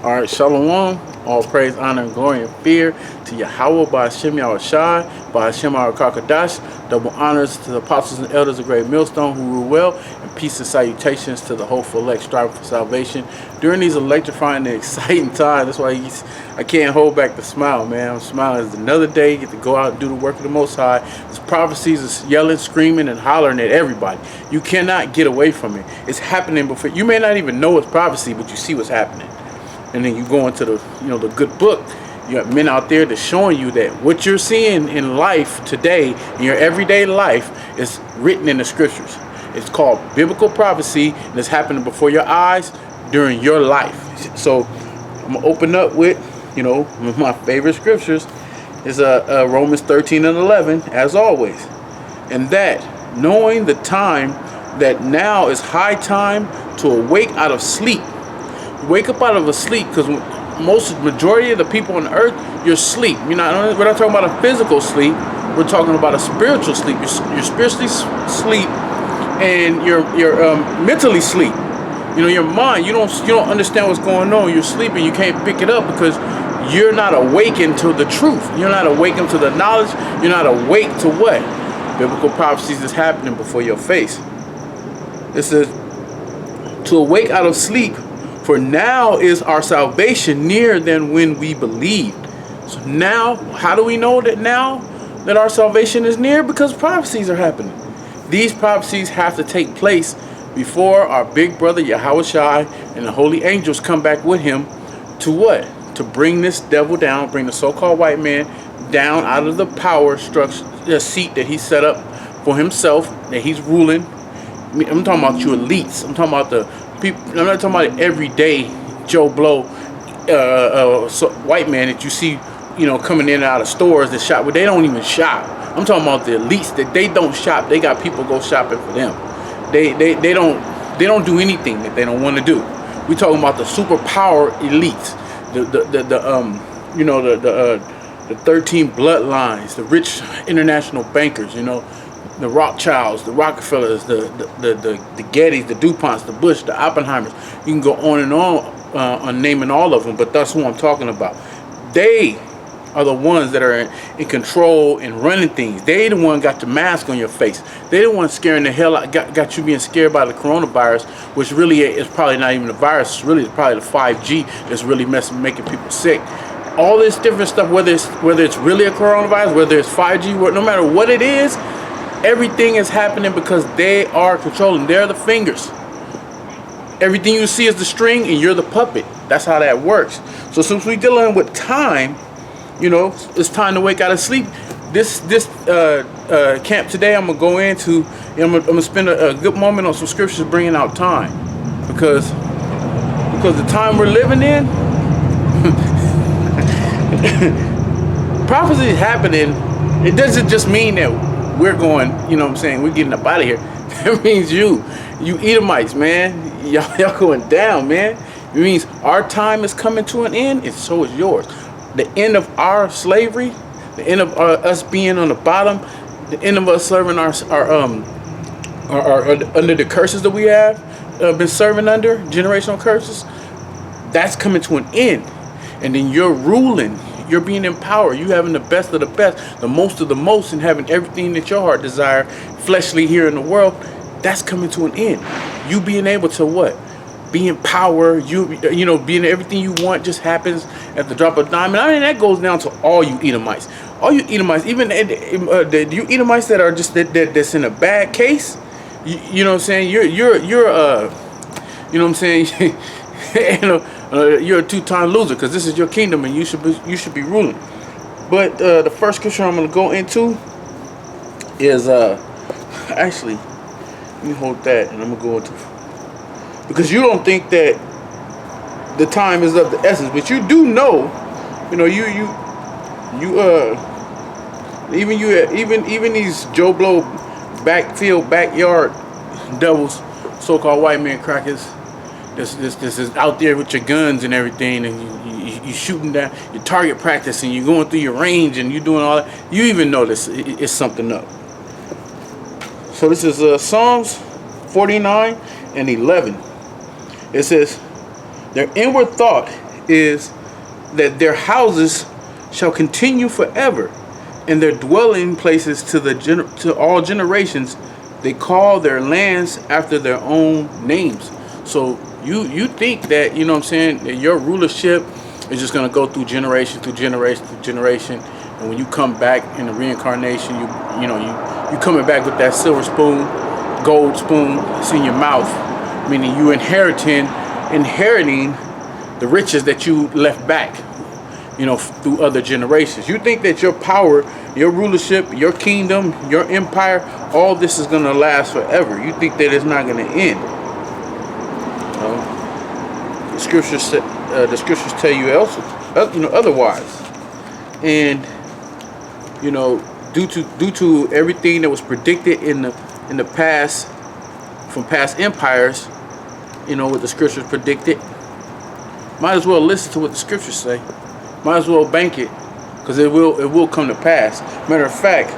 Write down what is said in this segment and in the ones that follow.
All right, shalom. All praise, honor, and glory and fear to Yahweh by Hashem Yahushai, by Hashem Kakadash. Double honors to the apostles and elders of Great Millstone who rule well, and peace and salutations to the hopeful elect striving for salvation. During these electrifying and exciting times, that's why I can't hold back the smile, man. I'm smiling. It's another day, get to go out and do the work of the Most High. There's prophecies is yelling, screaming, and hollering at everybody. You cannot get away from it. It's happening before. You may not even know it's prophecy, but you see what's happening. And then you go into the good book. You have men out there that's showing you that what you're seeing in life today, in your everyday life, is written in the scriptures. It's called biblical prophecy, and it's happening before your eyes during your life. So I'm gonna open up with, one of my favorite scriptures is Romans 13:11, as always, and that knowing the time that now is high time to awake out of sleep. Wake up out of a sleep, because majority of the people on earth, you're asleep. We're not talking about a physical sleep. We're talking about a spiritual sleep. You're spiritually sleep, and you're mentally sleep. Your mind, you don't understand what's going on. You're sleeping. You can't pick it up because you're not awakened to the truth. You're not awakened to the knowledge. You're not awake to what? Biblical prophecies is happening before your face. It says to awake out of sleep. For now is our salvation nearer than when we believed. So now, how do we know that now that our salvation is near? Because prophecies are happening. These prophecies have to take place before our big brother Yahushai and the holy angels come back with him to what? To bring this devil down, bring the so-called white man down out of the power structure, the seat that he set up for himself, that he's ruling. I'm talking about you elites. I'm talking about the people. I'm not talking about everyday Joe Blow white man that you see, coming in and out of stores that shop, but they don't even shop. I'm talking about the elites that they don't shop. They got people go shopping for them. They don't do anything that they don't want to do. We talking about the superpower elites, the 13 bloodlines, the rich international bankers, the Rothschilds, the Rockefellers, the Gettys, the DuPonts, the Bush, the Oppenheimers. You can go on and on naming all of them, but that's who I'm talking about. They are the ones that are in control and running things. They the one got the mask on your face. They the one scaring the hell out, got you being scared by the coronavirus, which really is probably not even a virus. It's really probably the 5G that's really making people sick. All this different stuff, whether it's really a coronavirus, whether it's 5G, no matter what it is, everything is happening because they are controlling. They're the fingers. Everything you see is the string and you're the puppet. That's how that works. So since we're dealing with time, it's time to wake out of sleep. This camp today, I'm going to go into, I'm going to spend a good moment on some scriptures bringing out time. Because the time we're living in, prophecy is happening. It doesn't just mean that we're going, we're getting up out of here. That means you Edomites, man. Y'all going down, man. It means our time is coming to an end, and so is yours. The end of our slavery, the end of us being on the bottom, the end of us serving our under the curses that we have been serving under, generational curses. That's coming to an end, and then you're ruling. You're being empowered. You having the best of the best, the most of the most, and having everything that your heart desire, fleshly here in the world. That's coming to an end. You being able to what? Be in power. You being everything you want just happens at the drop of a dime. And that goes down to all you Edomites. All you Edomites, even you Edomites that are just that's in a bad case. You know what I'm saying? You're you know what I'm saying? You're a two-time loser because this is your kingdom and you should be ruling. But the first scripture I'm going to go into is actually, let me hold that and I'm going to go into, because you don't think that the time is of the essence, but you do know, even these Joe Blow backyard devils, so-called white man crackers. This is out there with your guns and everything, and you shooting down your target practice, and you're going through your range, and you're doing all that. You even know this is something up. So this is Psalms 49:11. It says, "Their inward thought is that their houses shall continue forever, and their dwelling places to all generations. They call their lands after their own names. So you think that, you know what I'm saying, that your rulership is just gonna go through generation through generation through generation, and when you come back in the reincarnation, you coming back with that silver spoon, gold spoon, it's in your mouth, meaning you inheriting the riches that you left back, through other generations. You think that your power, your rulership, your kingdom, your empire, all this is going to last forever. You think that it's not going to end. The scriptures tell you else, otherwise. And due to everything that was predicted in the past, from past empires, what the scriptures predicted, might as well listen to what the scriptures say. Might as well bank it, because it will come to pass. Matter of fact,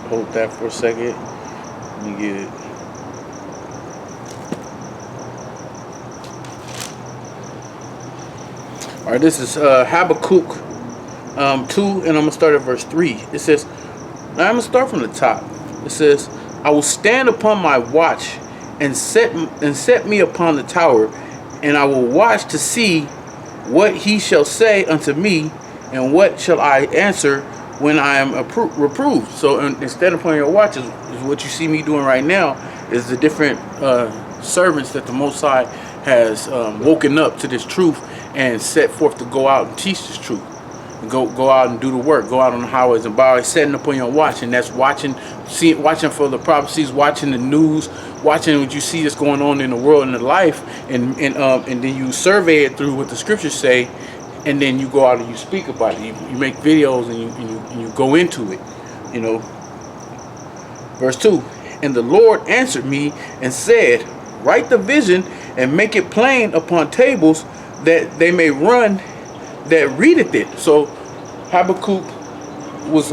hold that for a second. Let me get it. All right, this is Habakkuk 2, and I'm gonna start at verse 3. It says, now I'm gonna start from the top. It says, I will stand upon my watch and set me upon the tower, and I will watch to see what he shall say unto me, and what shall I answer when I am reproved. So instead of upon your watch is what you see me doing right now, is the different servants that the Most High has woken up to this truth and set forth to go out and teach this truth. Go out and do the work. Go out on the highways and byways, setting upon your watch, and that's watching for the prophecies, watching the news, watching what you see that's going on in the world and in life, and then you survey it through what the scriptures say, and then you go out and you speak about it. You make videos and you go into it. Verse 2. And the Lord answered me and said, write the vision and make it plain upon tables, that they may run that readeth it. So Habakkuk was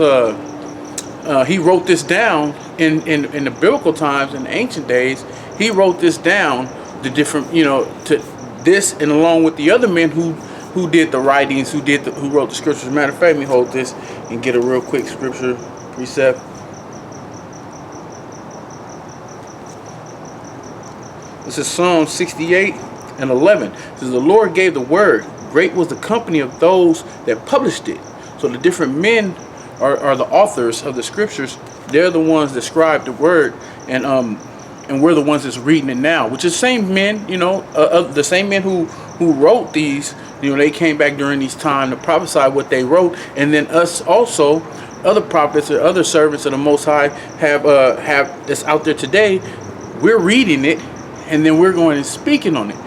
he wrote this down in the biblical times, in the ancient days. He wrote this down, the different, to this, and along with the other men who did the writings, who wrote the scriptures. Matter of fact, let me hold this and get a real quick scripture precept. This is Psalm 68 and 11. It says, the Lord gave the word. Great was the company of those that published it. So the different men are the authors of the scriptures. They're the ones that scribe the word, and we're the ones that's reading it now. Which is the same men, the same men who wrote these. They came back during these times to prophesy what they wrote, and then us also, other prophets or other servants of the Most High have that's out there today. We're reading it, and then we're going and speaking on it.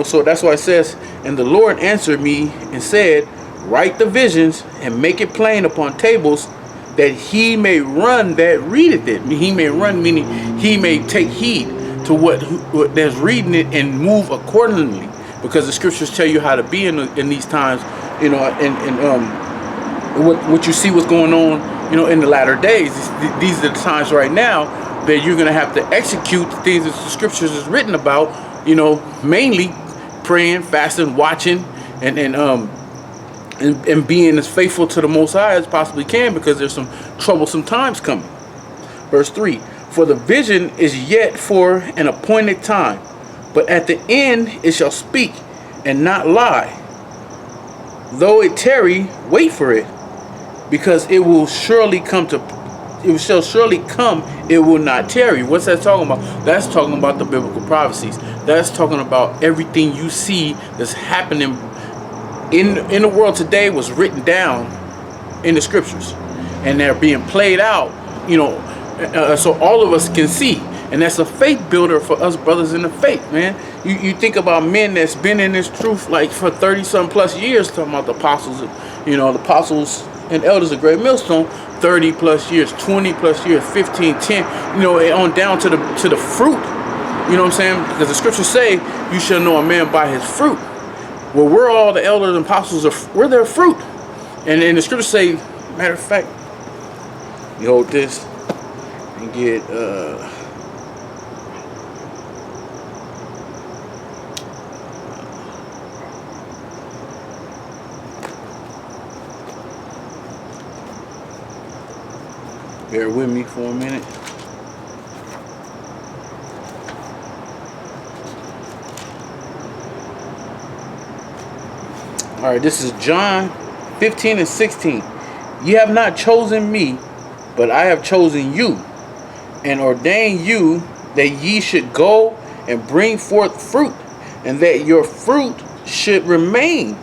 So that's why it says, and the Lord answered me and said, write the visions and make it plain upon tables, that he may run that readeth it. He may run, meaning he may take heed to what that's reading it and move accordingly, because the scriptures tell you how to be in these times, and what you see what's going on, in the latter days. These are the times right now that you're going to have to execute the things that the scriptures is written about, mainly praying, fasting, watching, and being as faithful to the Most High as possibly can, because there's some troublesome times coming. Verse 3, for the vision is yet for an appointed time, but at the end it shall speak and not lie. Though it tarry, wait for it, because it will surely come it shall surely come, it will not tarry. What's that talking about? That's talking about the biblical prophecies. That's talking about everything you see that's happening in the world today was written down in the scriptures, and they're being played out, so all of us can see. And that's a faith builder for us brothers in the faith, man. You think about men that's been in this truth like for 30-some plus years, talking about the apostles, the apostles and elders of Great Millstone, 30 plus years, 20 plus years, 15, 10, on down to the fruit. You know what I'm saying? Because the scriptures say, you shall know a man by his fruit. Well, we're all the elders and apostles, we're their fruit. And the scriptures say, matter of fact, you hold this and get Bear with me for a minute. All right, this is John 15 and 16. Ye have not chosen me, but I have chosen you, and ordained you that ye should go and bring forth fruit, and that your fruit should remain,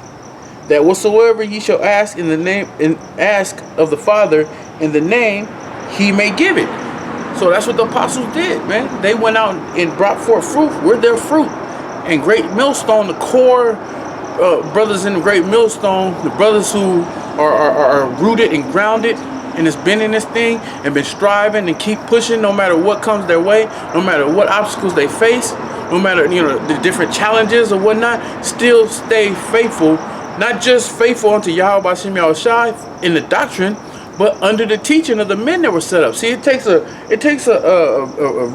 that whatsoever ye shall ask in the name and ask of the Father in the name, he may give it. So that's what the apostles did, man. They went out and brought forth fruit. We're their fruit. And Great Millstone, the core brothers in the Great Millstone, the brothers who are rooted and grounded and has been in this thing and been striving and keep pushing no matter what comes their way, no matter what obstacles they face, no matter, you know, the different challenges or whatnot, still stay faithful. Not just faithful unto Yahweh B'Shem Yahushai in the doctrine, but under the teaching of the men that were set up. See, it takes a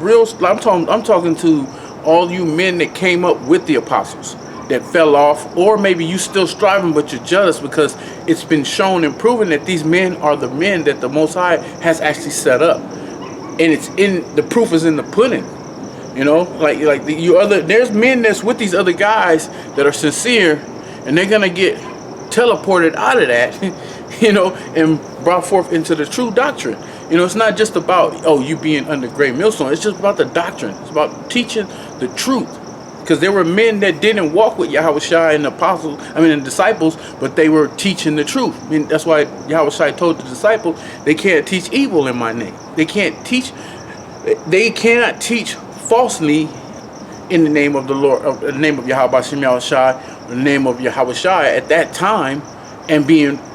real. I'm talking to all you men that came up with the apostles that fell off, or maybe you still striving but you're jealous because it's been shown and proven that these men are the men that the Most High has actually set up, and it's in the proof is in the pudding. You know, there's men that's with these other guys that are sincere, and they're gonna get teleported out of that, you know, and brought forth into the true doctrine. You know, it's not just about, oh, you being under Great Millstone. It's just about the doctrine. It's about teaching the truth. Because there were men that didn't walk with Yahushua and the apostles, and disciples, but they were teaching the truth. I mean, that's why Yahushua told the disciples, they can't teach evil in my name. They cannot teach falsely in the name of the Lord, of the name of Yahweh Shem Yahushua, the name of Yahushua at that time, and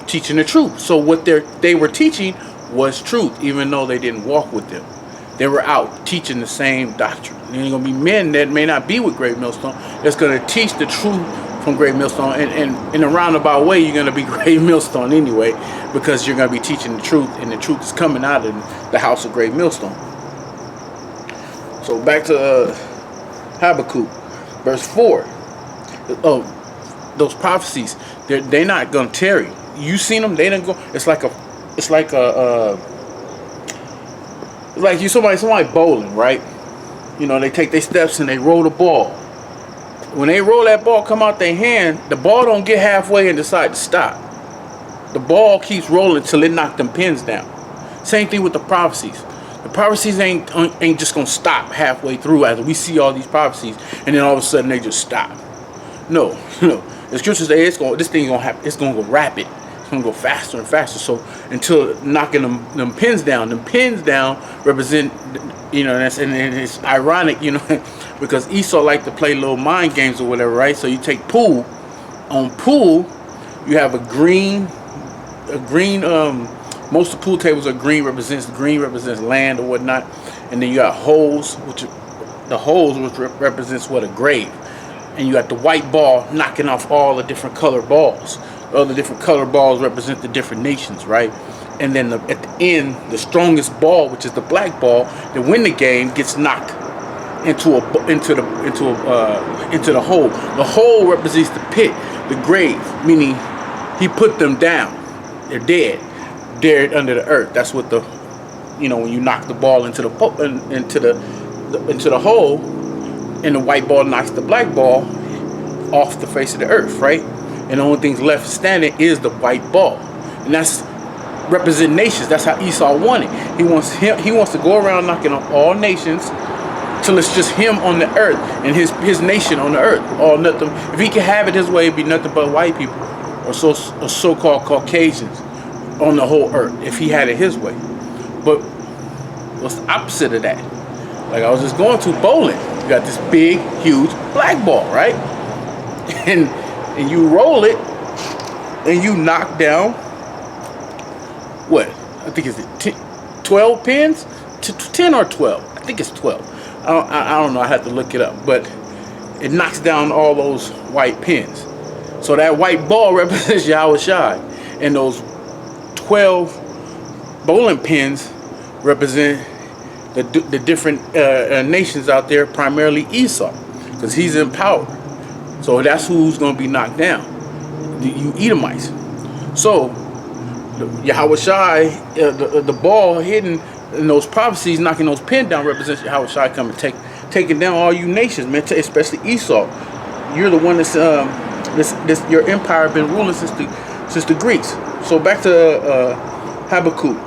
teaching the truth. So what they were teaching was truth, even though they didn't walk with them. They were out teaching the same doctrine. There's going to be men that may not be with Great Millstone that's going to teach the truth from Great Millstone, and in a roundabout way, you're going to be Great Millstone anyway, because you're going to be teaching the truth, and the truth is coming out of the house of Great Millstone. So back to Habakkuk, verse 4. Those prophecies, they're not going to tarry. You seen them? They didn't go. It's like you somebody bowling, right? You know, they take their steps and they roll the ball. When they roll that ball, come out their hand, the ball don't get halfway and decide to stop. The ball keeps rolling till it knock them pins down. Same thing with the prophecies. The prophecies ain't just gonna stop halfway through as we see all these prophecies, and then all of a sudden they just stop. No. The scriptures say this thing gonna happen. It's gonna go rapid. It's gonna go faster and faster. So until knocking them pins down. Them pins down represent, you know, and it's ironic, you know, because Esau liked to play little mind games or whatever, right? So you take pool. On pool, you have a green. Most of the pool tables are green. Represents land or whatnot, and then you got holes, which represents what, a grave. And you got the white ball knocking off all the different colored balls. All the different colored balls represent the different nations, right? And then at the end, the strongest ball, which is the black ball, that win the game, gets knocked into the hole. The hole represents the pit, the grave, meaning he put them down. They're dead, buried under the earth. That's what when you knock the ball into the hole, and the white ball knocks the black ball off the face of the earth, right? And the only thing left standing is the white ball, and that's represent nations. That's how Esau wanted. He wants to go around knocking on all nations till it's just him on the earth and his nation on the earth. All nothing. If he could have it his way, it'd be nothing but white people or so-called Caucasians on the whole earth. If he had it his way, but what's the opposite of that? Like I was just going to bowling. You got this big, huge black ball, right? And you roll it, and you knock down, what? I think it's 12 pins? 10 or 12? I think it's 12. I don't know. I have to look it up. But it knocks down all those white pins. So that white ball represents Yahushua. And those 12 bowling pins represent the different nations out there, primarily Esau, because he's in power. So that's who's going to be knocked down, you Edomites. So Yahweh Shai, the ball hidden in those prophecies, knocking those pins down, represents Yahweh Shai coming, taking down all you nations, man, especially Esau. You're the one that's your empire been ruling since the Greeks. So back to Habakkuk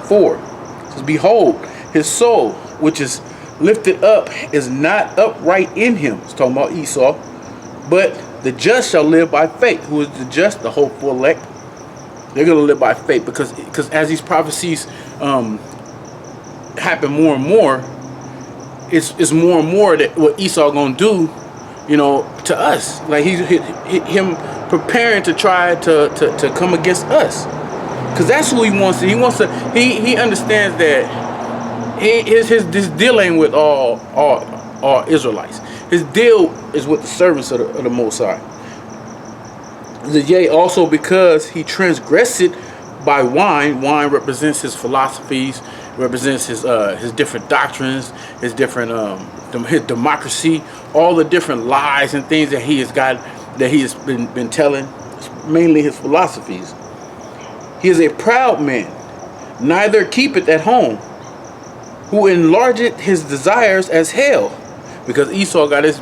4. It says, behold, his soul, which is lifted up, is not upright in him. It's talking about Esau. But the just shall live by faith. Who is the just? The hopeful elect. They're going to live by faith because as these prophecies happen more and more, it's more and more that what Esau going to do, to us. Like him preparing to try to come against us. Because that's who he wants to. He understands that this deal ain't with all Israelites. His deal is with the servants of the Most High. Yea, also because he transgressed it by wine. Wine represents his philosophies, represents his different doctrines, his different his democracy, all the different lies and things that he has been telling, mainly his philosophies. He is a proud man, neither keepeth at home, who enlargeth his desires as hell. Because Esau got his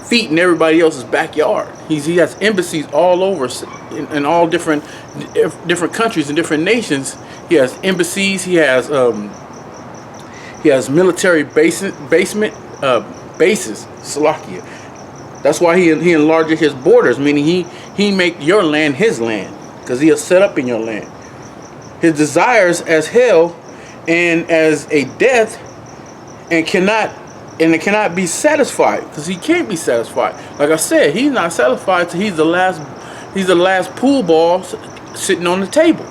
feet in everybody else's backyard. He has embassies all over in all different countries and different nations. He has embassies. He has military bases. Salakia. That's why he enlarges his borders, meaning he make your land his land, because he is set up in your land. His desires as hell and as a death, and it cannot be satisfied, because he can't be satisfied. Like I said, he's not satisfied till he's the last pool ball sitting on the table.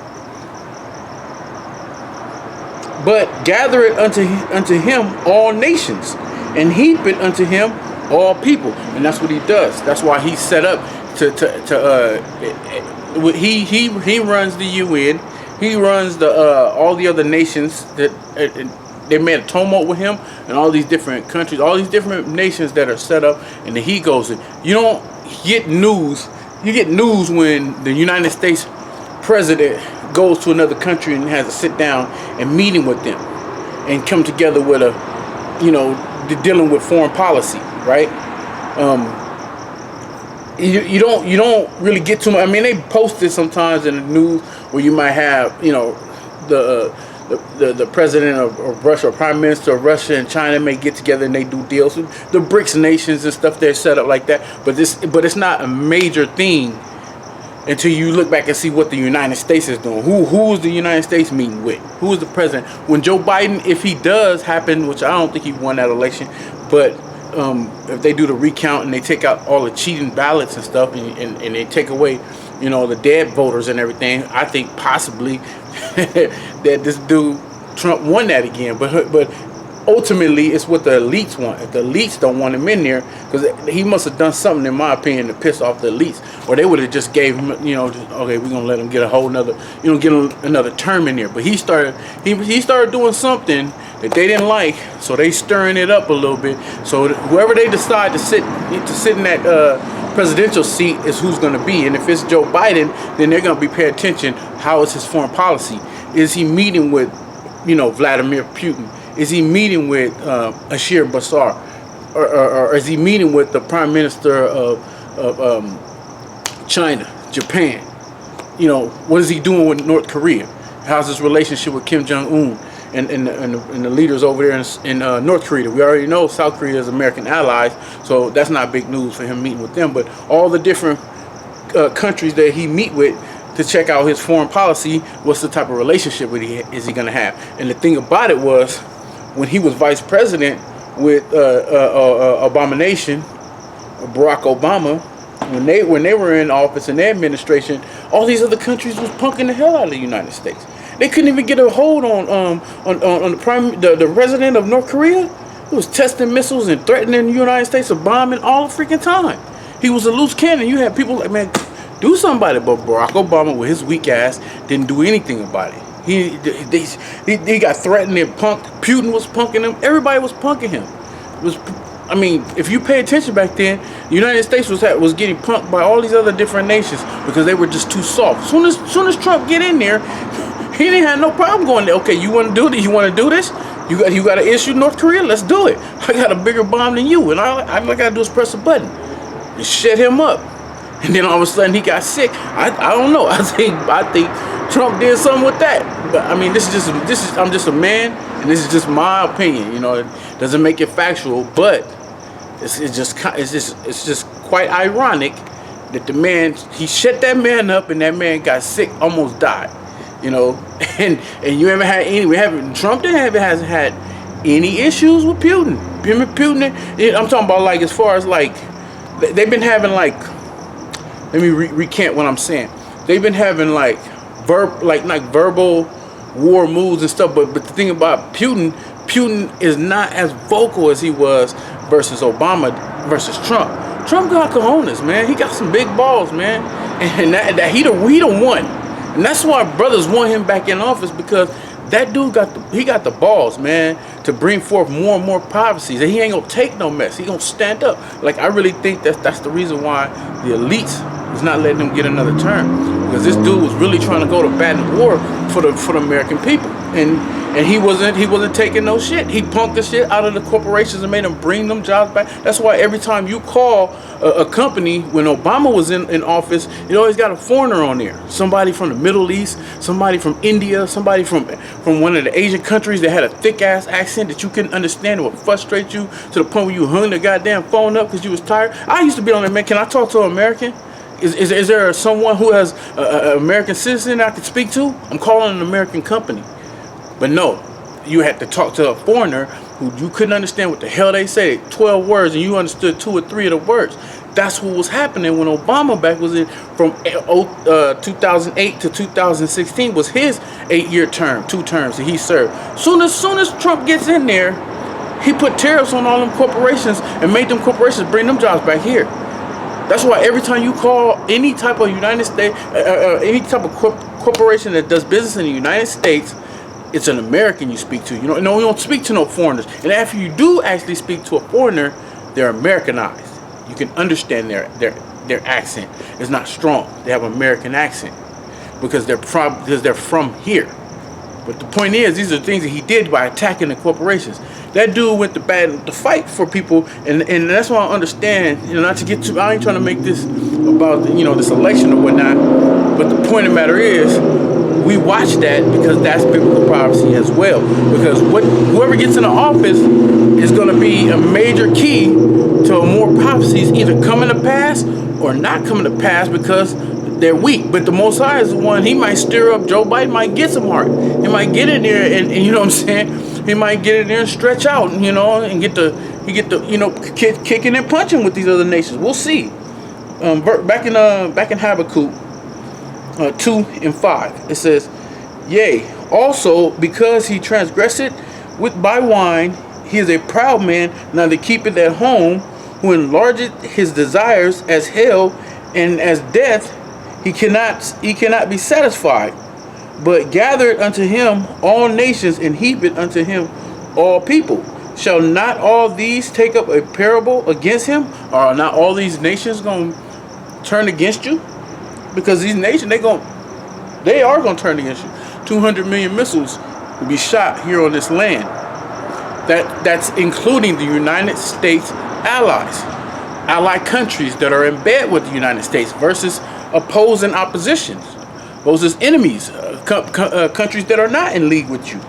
But gather it unto him all nations, and heap it unto him all people. And that's what he does. That's why he's set up he runs the UN. He runs all the other nations that they made a tumult with him, and all these different countries, all these different nations that are set up, and then he goes in. You don't get news. You get news when the United States president goes to another country and has a sit down and meeting with them, and come together with dealing with foreign policy, right? You don't really get too much. I mean, they post it sometimes in the news where you might have the president of Russia, or prime minister of Russia and China may get together and they do deals with the BRICS nations and stuff. They're set up like that, but it's not a major thing until you look back and see what the United States is doing. Who is the United States meeting with? Who is the president? When Joe Biden, if he does happen, which I don't think he won that election, but if they do the recount and they take out all the cheating ballots and stuff, and they take away, the dead voters and everything, I think possibly that this dude Trump won that again. But ultimately, it's what the elites want. If the elites don't want him in there, because he must have done something, in my opinion, to piss off the elites, or they would have just gave him, okay, we're gonna let him get a whole nother, get another term in there. But he started doing something that they didn't like, so they stirring it up a little bit. So whoever they decide to sit in that presidential seat is who's going to be. And if it's Joe Biden, then they're going to be paying attention. How is his foreign policy? Is he meeting with, Vladimir Putin? Is he meeting with Ashir Basar, or is he meeting with the prime minister of China, Japan? What is he doing with North Korea? How's his relationship with Kim Jong-un and the leaders over there in North Korea? We already know South Korea is American allies, so that's not big news for him meeting with them. But all the different countries that he meet with to check out his foreign policy, what's the type of relationship is he going to have? And the thing about it was, when he was vice president with Abomination, Barack Obama, when they were in office in their administration, all these other countries was punking the hell out of the United States. They couldn't even get a hold on the president of North Korea. He was testing missiles and threatening the United States with bombing all the freaking time. He was a loose cannon. You had people like, man, do something about it. But Barack Obama, with his weak ass, didn't do anything about it. He got threatened and punked. Putin was punking him. Everybody was punking him. I mean, if you pay attention back then, the United States was getting punked by all these other different nations because they were just too soft. Soon as Trump get in there, he didn't have no problem going there. Okay, you want to do this? You want to do this? You got an issue, North Korea? Let's do it. I got a bigger bomb than you, and all I got to do is press a button and shut him up. And then all of a sudden he got sick. I don't know. I think Trump did something with that. But I mean, I'm just a man, and this is just my opinion. You know, it doesn't make it factual, but it's just quite ironic that the man, he shut that man up, and that man got sick, almost died. You know, and you haven't had any. Trump hasn't had any issues with Putin. Putin. I'm talking about like as far as like they've been having like. Let me recant what I'm saying. They've been having like verbal war moves and stuff. But the thing about Putin is not as vocal as he was versus Obama versus Trump. Trump got cojones, man. He got some big balls, man. And that he done won. And that's why brothers want him back in office, because that dude got the balls, man, to bring forth more and more policies. And he ain't gonna take no mess. He gonna stand up. Like, I really think that's the reason why the elites is not letting him get another term, because this dude was really trying to go to bat in war for the American people, and he wasn't taking no shit. He punked the shit out of the corporations and made them bring them jobs back. That's why every time you call a company, when Obama was in office, it always got a foreigner on there. Somebody from the Middle East, somebody from India, somebody from one of the Asian countries that had a thick ass accent that you couldn't understand. It would frustrate you to the point where you hung the goddamn phone up because you was tired. I used to be on there, man. Can I talk to an American? Is there someone who has an American citizen I could speak to? I'm calling an American company. But no, you had to talk to a foreigner who you couldn't understand what the hell they say. 12 words, and you understood 2 or 3 of the words. That's what was happening when Obama back was in from 2008 to 2016 was his 8-year term, 2 terms that he served. Soon as Trump gets in there, he put tariffs on all them corporations and made them corporations bring them jobs back here. That's why every time you call any type of United States, any type of corporation that does business in the United States, it's an American you speak to. You know, no, you don't speak to no foreigners. And after you do actually speak to a foreigner, they're Americanized. You can understand their accent. It's not strong. They have an American accent because they're from here. But the point is, these are the things that he did by attacking the corporations. That dude went to fight for people, and that's why I understand, you know, not to get too, I ain't trying to make this about, you know, this election or whatnot, but the point of the matter is, we watch that because that's biblical prophecy as well. Because whoever gets in the office is going to be a major key to more prophecies either coming to pass or not coming to pass because they're weak. But the Most High is the one. He might stir up. Joe Biden might get some heart. He might get in there and you know what I'm saying. He might get in there and stretch out, you know, and get the you know kicking and punching with these other nations. We'll see. Back in Habakkuk 2:5, it says, "Yea, also because he transgressed by wine, he is a proud man, neither keepeth at home, who enlargeth his desires as hell, and as death he cannot be satisfied, but gathered unto him all nations, and heaped unto him all people. Shall not all these take up a parable against him? Are not all these nations going to turn against you? Because these nations, they are going to turn against you. 200 million missiles will be shot here on this land. That's including the United States allied countries that are in bed with the United States versus opposing oppositions, versus enemies, countries that are not in league with you.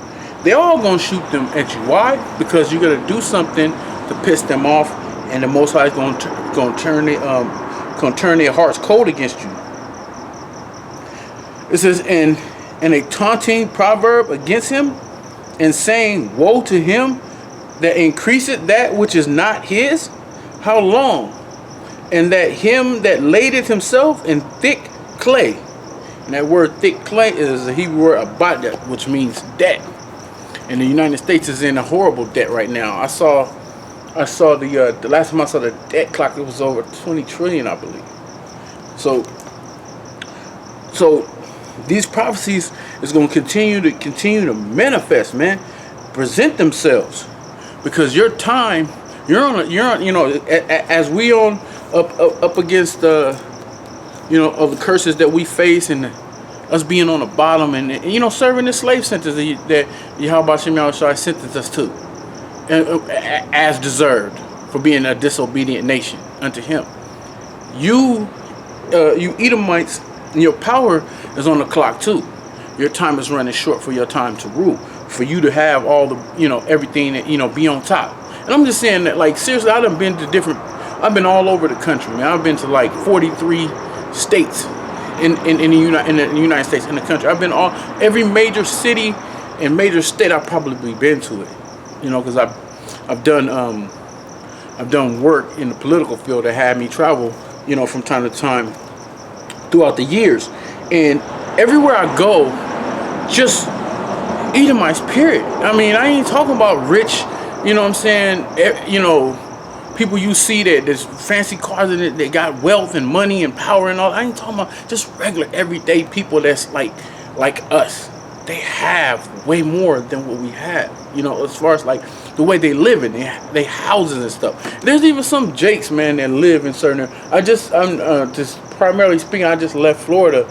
They're all going to shoot them at you. Why? Because you're going to do something to piss them off, and the Most High is going to turn their hearts cold against you. It says, and a taunting proverb against him, and saying, woe to him that increaseth that which is not his. How long? And that him that ladeth himself in thick clay. And that word thick clay is a Hebrew word abadat, which means debt. And the United States is in a horrible debt right now. I saw the last time I saw the debt clock, it was over 20 trillion, I believe. So these prophecies is going to continue to manifest, man, present themselves, because your time You know, as we on up against the, you know, of the curses that we face and us being on the bottom and you know serving the slave sentence that Yahweh Shem Yahushua sentenced us to, as deserved for being a disobedient nation unto Him. You Edomites, your power is on the clock too. Your time is running short for your time to rule, for you to have all the, you know, everything that, you know, be on top. And I'm just saying that, like, seriously, I've been all over the country, man. I've been to like 43 states in the United States, in the country. I've been every major city and major state. I've probably been to it, you know, because I've done work in the political field that had me travel, you know, from time to time throughout the years. And everywhere I go, just Edomites, period. I mean, I ain't talking about rich, you know what I'm saying, you know, people you see that there's fancy cars in it, they got wealth and money and power and all. I ain't talking about just regular everyday people that's like us. They have way more than what we have, you know, as far as like the way they live in they houses and stuff. There's even some Jakes, man, that live in certain. I'm just primarily speaking, I just left Florida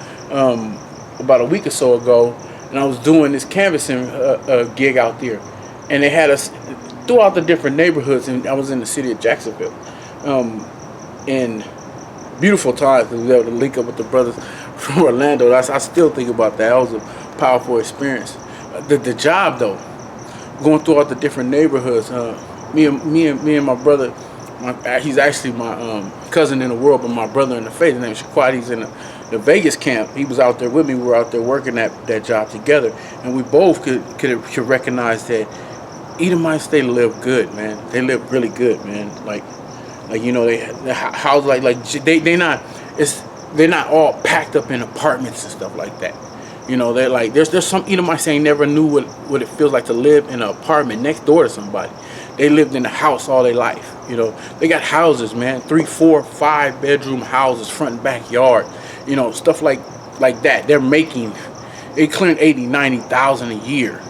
about a week or so ago, and I was doing this canvassing gig out there, and they had us throughout the different neighborhoods, and I was in the city of Jacksonville, and beautiful times because we were able to link up with the brothers from Orlando. I still think about that. That was a powerful experience. The job though, going throughout the different neighborhoods. Me and my brother, he's actually my cousin in the world, but my brother in the faith. His name is Shaquat. He's in the Vegas camp. He was out there with me. We were out there working that job together, and we both could recognize that Edomites, they live good, man. They live really good, man. Like you know, they house they're not all packed up in apartments and stuff like that. You know, they're like there's some Edomites saying never knew what it feels like to live in an apartment next door to somebody. They lived in a house all their life. You know, they got houses, man, 3, 4, 5 bedroom houses, front and backyard. You know, stuff like that. They clearing 80, 90,000 a year.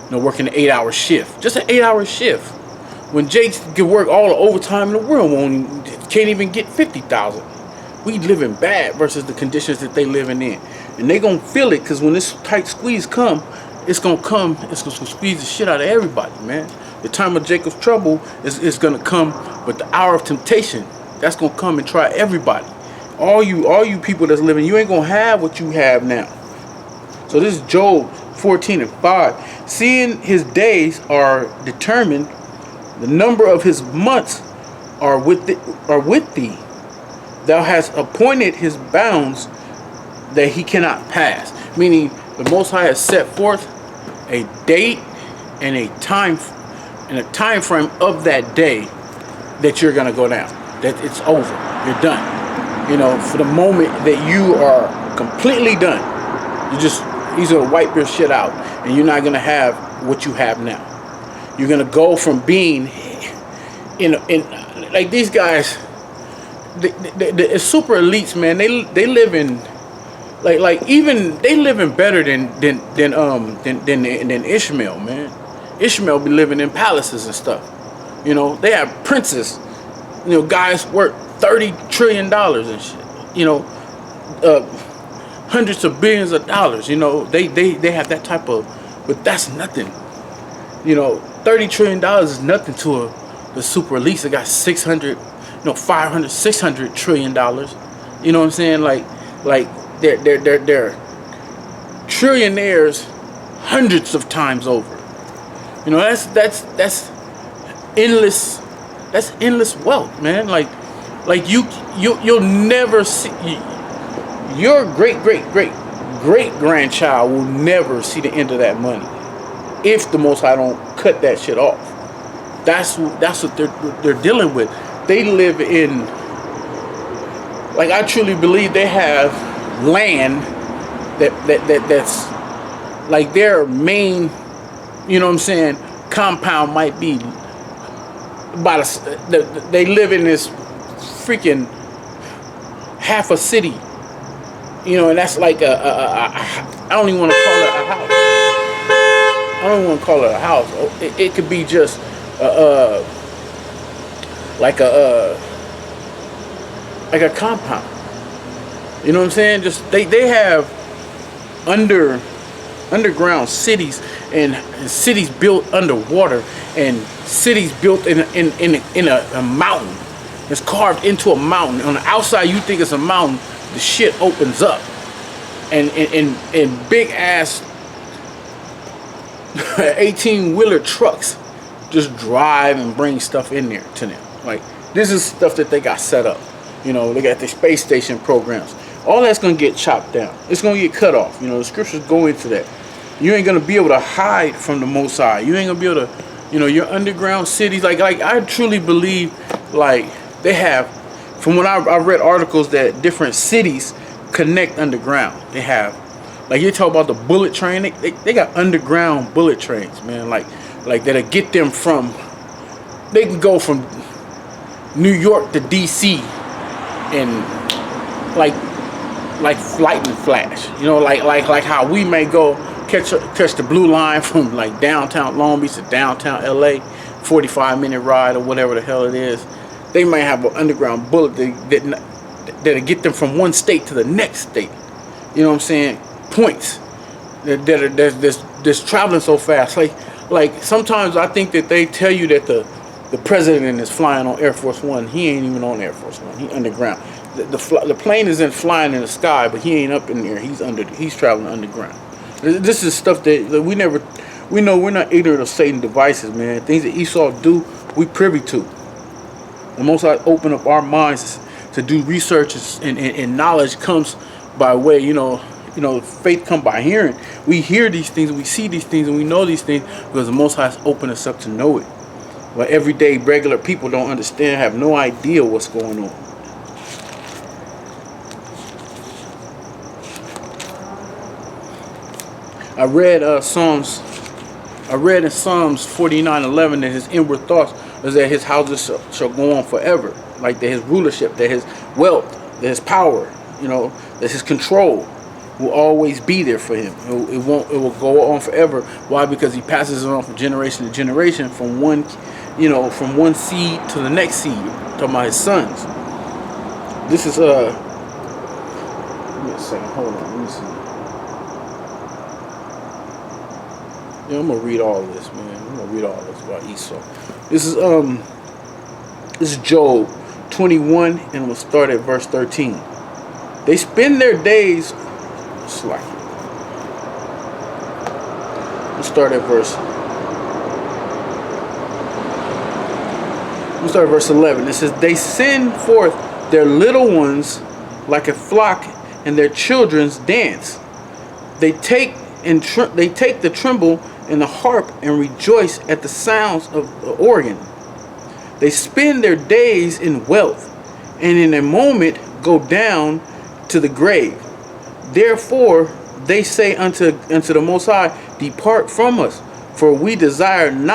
You know, working an 8-hour shift, just an 8-hour shift. When Jakes can work all the overtime in the world, can't even get 50,000. We living bad versus the conditions that they living in, and they gonna feel it because when this tight squeeze it's gonna squeeze the shit out of everybody, man. The time of Jacob's trouble is gonna come, but the hour of temptation, that's gonna come and try everybody. All you people that's living, you ain't gonna have what you have now. So this is Job 14:5. Seeing his days are determined, the number of his months are with thee. Thou hast appointed his bounds that he cannot pass. Meaning the Most High has set forth a date and a time frame of that day that you're gonna go down. That it's over. You're done. You know, for the moment that you are completely done, he's gonna wipe your shit out, and you're not gonna have what you have now. You're gonna go from being in like these guys, the super elites, man. They live in like even they living better than Ishmael, man. Ishmael be living in palaces and stuff. You know, they have princes. You know, guys worth $30 trillion and shit. You know, hundreds of billions of dollars. You know, they have that type of, but that's nothing. You know, $30 trillion is nothing to the super elites. They got 500, 600 trillion dollars. You know what I'm saying? Like they're trillionaires hundreds of times over. You know, that's endless. That's endless wealth, man. Like you'll never see, your great grandchild will never see the end of that money if the Most High don't cut that shit off. That's what they're dealing with. They live in, like, I truly believe they have land that's like their main, you know what I'm saying, compound might be about they live in this freaking half a city, you know, and that's like I don't even want to call it a house. I don't even want to call it a house. It could be just like a compound. You know what I'm saying? Just they have underground cities and cities built underwater and cities built in a mountain. It's carved into a mountain. On the outside, you think it's a mountain. The shit opens up, and big ass 18-wheeler trucks just drive and bring stuff in there to them. Like, this is stuff that they got set up. You know, they got the space station programs. All that's gonna get chopped down. It's gonna get cut off. You know, the scriptures go into that. You ain't gonna be able to hide from the Most High. You ain't gonna be able to, you know, your underground cities. Like I truly believe, like, they have, from when I read articles that different cities connect underground. They have, like, you talk about the bullet train. They got underground bullet trains, man. Like that'll get them from. They can go from New York to DC in like lightning flash. You know, like how we may go catch the blue line from like downtown Long Beach to downtown LA, 45-minute ride or whatever the hell it is. They might have an underground bullet that'll get them from one state to the next state. You know what I'm saying? Points that's traveling so fast. Like sometimes I think that they tell you that the president is flying on Air Force One. He ain't even on Air Force One. He underground. The plane isn't flying in the sky, but he ain't up in there. He's traveling underground. This is stuff that we know we're not ignorant of Satan's devices, man. Things that Esau do, we privy to. The Most High open up our minds to do research, and knowledge comes by way, you know, faith come by hearing. We hear these things, we see these things, and we know these things because the Most High has opened us up to know it. But everyday regular people don't understand, have no idea what's going on. I read in Psalms 49:11 that his inward thoughts is that his houses shall go on forever, like that his rulership, that his wealth, that his power, you know, that his control will always be there for him. It will go on forever. Why? Because he passes it on from generation to generation, from one seed to the next seed. I'm talking about his sons. This is give me a second. Hold on. Let me see. Yeah, I'm gonna read all of this, man. I'm gonna read all of this about Esau. This is Job 21, and I'm gonna start at verse 13. They spend their days slack. Let's start at verse 11. It says, they send forth their little ones like a flock, and their children's dance. They take the tremble and the harp and rejoice at the sounds of the organ. They spend their days in wealth, and in a moment go down to the grave. Therefore they say unto the Most High, depart from us, for we desire not